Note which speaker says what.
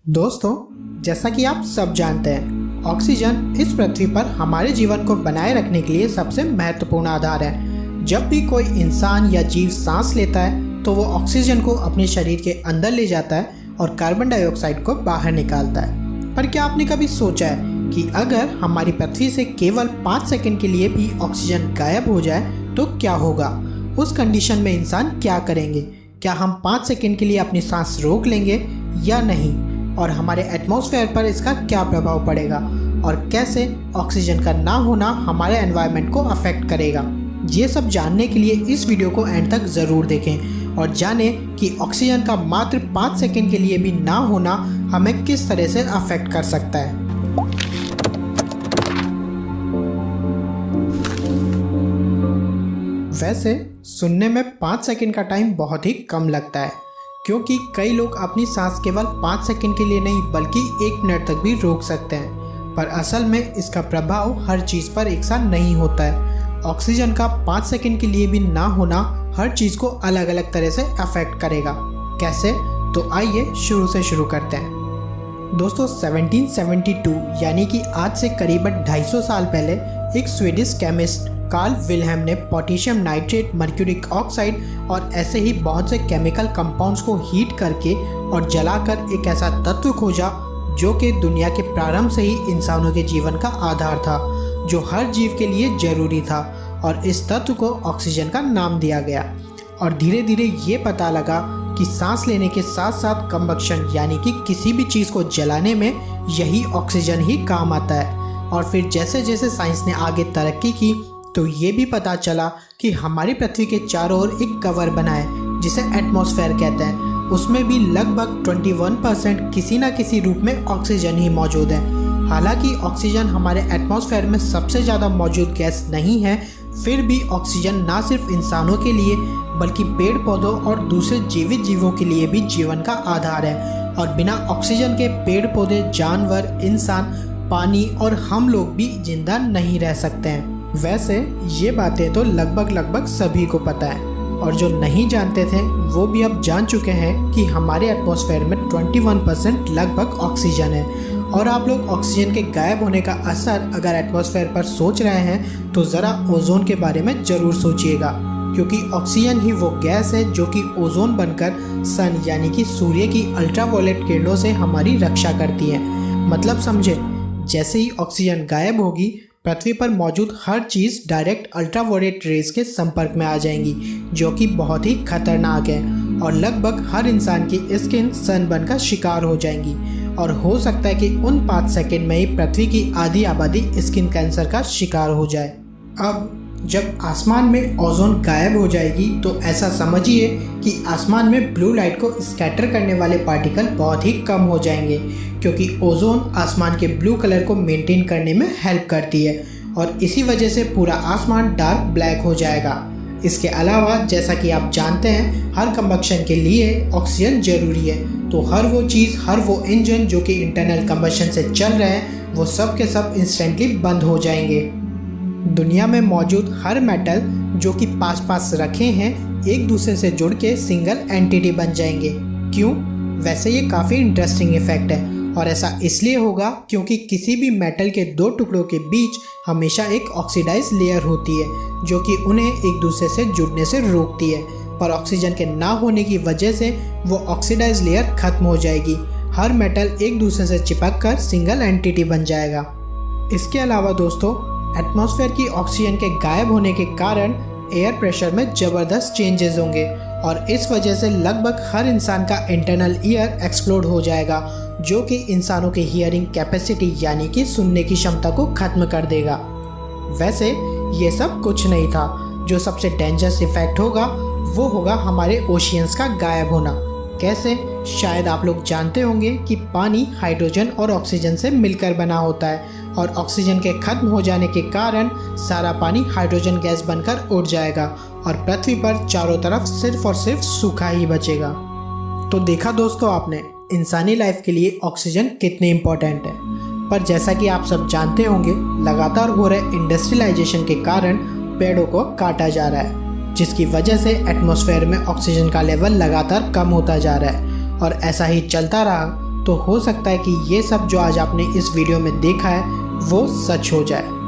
Speaker 1: दोस्तों, जैसा कि आप सब जानते हैं, ऑक्सीजन इस पृथ्वी पर हमारे जीवन को बनाए रखने के लिए सबसे महत्वपूर्ण आधार है। जब भी कोई इंसान या जीव सांस लेता है तो वो ऑक्सीजन को अपने शरीर के अंदर ले जाता है और कार्बन डाइऑक्साइड को बाहर निकालता है। पर क्या आपने कभी सोचा है कि अगर हमारी पृथ्वी से केवल 5 सेकंड के लिए भी ऑक्सीजन गायब हो जाए तो क्या होगा? उस कंडीशन में इंसान क्या करेंगे? क्या हम 5 सेकंड के लिए अपनी सांस रोक लेंगे या नहीं? और हमारे एटमॉस्फेयर पर इसका क्या प्रभाव पड़ेगा और कैसे ऑक्सीजन का ना होना हमारे एनवायरनमेंट को अफेक्ट करेगा? ये सब जानने के लिए इस वीडियो को एंड तक ज़रूर देखें और जानें कि ऑक्सीजन का मात्र 5 सेकंड के लिए भी ना होना हमें किस तरह से अफेक्ट कर सकता है। वैसे सुनने में 5 सेकंड का टाइम बहुत ही कम लगता है, क्योंकि कई लोग अपनी सांस केवल 5 सेकंड के लिए नहीं बल्कि 1 मिनट तक भी रोक सकते हैं। पर असल में इसका प्रभाव हर चीज़ पर एक साथ नहीं होता है। ऑक्सीजन का 5 सेकंड के लिए भी ना होना हर चीज़ को अलग अलग तरह से अफेक्ट करेगा। कैसे? तो आइए शुरू करते हैं। दोस्तों, 1772 यानी कि आज से करीबन 250 साल पहले एक स्वीडिश केमिस्ट कार्ल विल्हेम ने पोटेशियम नाइट्रेट, मर्क्यूरिक ऑक्साइड और ऐसे ही बहुत से केमिकल कंपाउंड्स को हीट करके और जलाकर एक ऐसा तत्व खोजा जो कि दुनिया के प्रारंभ से ही इंसानों के जीवन का आधार था, जो हर जीव के लिए जरूरी था, और इस तत्व को ऑक्सीजन का नाम दिया गया। और धीरे धीरे ये पता लगा कि सांस लेने के साथ साथ कंबक्शन यानी कि किसी भी चीज़ को जलाने में यही ऑक्सीजन ही काम आता है। और फिर जैसे जैसे साइंस ने आगे तरक्की की तो ये भी पता चला कि हमारी पृथ्वी के चारों ओर एक कवर बना है जिसे एटमॉस्फेयर कहते हैं। उसमें भी लगभग 21% किसी न किसी रूप में ऑक्सीजन ही मौजूद है। हालांकि ऑक्सीजन हमारे एटमॉस्फेयर में सबसे ज़्यादा मौजूद गैस नहीं है, फिर भी ऑक्सीजन ना सिर्फ इंसानों के लिए बल्कि पेड़ पौधों और दूसरे जीवित जीवों के लिए भी जीवन का आधार है। और बिना ऑक्सीजन के पेड़ पौधे, जानवर, इंसान, पानी और हम लोग भी जिंदा नहीं रह सकते हैं। वैसे ये बातें तो लगभग सभी को पता है, और जो नहीं जानते थे वो भी अब जान चुके हैं कि हमारे एटमॉस्फेयर में 21% लगभग ऑक्सीजन है। और आप लोग ऑक्सीजन के गायब होने का असर अगर एटमॉस्फेयर पर सोच रहे हैं तो ज़रा ओजोन के बारे में ज़रूर सोचिएगा, क्योंकि ऑक्सीजन ही वो गैस है जो कि ओजोन बनकर सन यानी कि सूर्य की अल्ट्रावायलेट किरणों से हमारी रक्षा करती है। मतलब समझे, जैसे ही ऑक्सीजन गायब होगी पृथ्वी पर मौजूद हर चीज़ डायरेक्ट अल्ट्रावायलेट रेज के संपर्क में आ जाएंगी, जो कि बहुत ही खतरनाक है। और लगभग हर इंसान की स्किन सन बर्न का शिकार हो जाएंगी, और हो सकता है कि उन 5 सेकंड में ही पृथ्वी की आधी आबादी स्किन कैंसर का शिकार हो जाए। अब जब आसमान में ओजोन गायब हो जाएगी तो ऐसा समझिए कि आसमान में ब्लू लाइट को स्कैटर करने वाले पार्टिकल बहुत ही कम हो जाएंगे, क्योंकि ओजोन आसमान के ब्लू कलर को मेंटेन करने में हेल्प करती है, और इसी वजह से पूरा आसमान डार्क ब्लैक हो जाएगा। इसके अलावा जैसा कि आप जानते हैं, हर कंबक्शन के लिए ऑक्सीजन जरूरी है, तो हर वो चीज़, हर वो इंजन जो कि इंटरनल कंबशन से चल रहे हैं वो सब के सब इंस्टेंटली बंद हो जाएंगे। दुनिया में मौजूद हर मेटल जो कि पास रखे हैं एक दूसरे से जुड़ के सिंगल एंटिटी बन जाएंगे। क्यों? वैसे ये काफ़ी इंटरेस्टिंग इफेक्ट है, और ऐसा इसलिए होगा क्योंकि किसी भी मेटल के 2 टुकड़ों के बीच हमेशा एक ऑक्सीडाइज लेयर होती है जो कि उन्हें एक दूसरे से जुड़ने से रोकती है। पर ऑक्सीजन के ना होने की वजह से वो ऑक्सीडाइज लेयर खत्म हो जाएगी। हर मेटल एक दूसरे से चिपक कर सिंगल एंटिटी बन जाएगा। इसके अलावा दोस्तों, एटमॉस्फेयर की ऑक्सीजन के गायब होने के कारण एयर प्रेशर में ज़बरदस्त चेंजेस होंगे, और इस वजह से लगभग हर इंसान का इंटरनल ईयर एक्सप्लोड हो जाएगा, जो कि इंसानों की हियरिंग कैपेसिटी यानी कि सुनने की क्षमता को खत्म कर देगा। वैसे ये सब कुछ नहीं था। जो सबसे डेंजरस इफेक्ट होगा वो होगा हमारे ओशियंस का गायब होना। कैसे? शायद आप लोग जानते होंगे कि पानी हाइड्रोजन और ऑक्सीजन से मिलकर बना होता है, और ऑक्सीजन के खत्म हो जाने के कारण सारा पानी हाइड्रोजन गैस बनकर उड़ जाएगा, और पृथ्वी पर चारों तरफ सिर्फ और सिर्फ सूखा ही बचेगा। तो देखा दोस्तों आपने, इंसानी लाइफ के लिए ऑक्सीजन कितनी इम्पोर्टेंट है। पर जैसा कि आप सब जानते होंगे, लगातार हो रहे इंडस्ट्रियलाइजेशन के कारण पेड़ों को काटा जा रहा है, जिसकी वजह से एटमॉस्फेयर में ऑक्सीजन का लेवल लगातार कम होता जा रहा है। और ऐसा ही चलता रहा तो हो सकता है कि ये सब जो आज आपने इस वीडियो में देखा है वो सच हो जाए।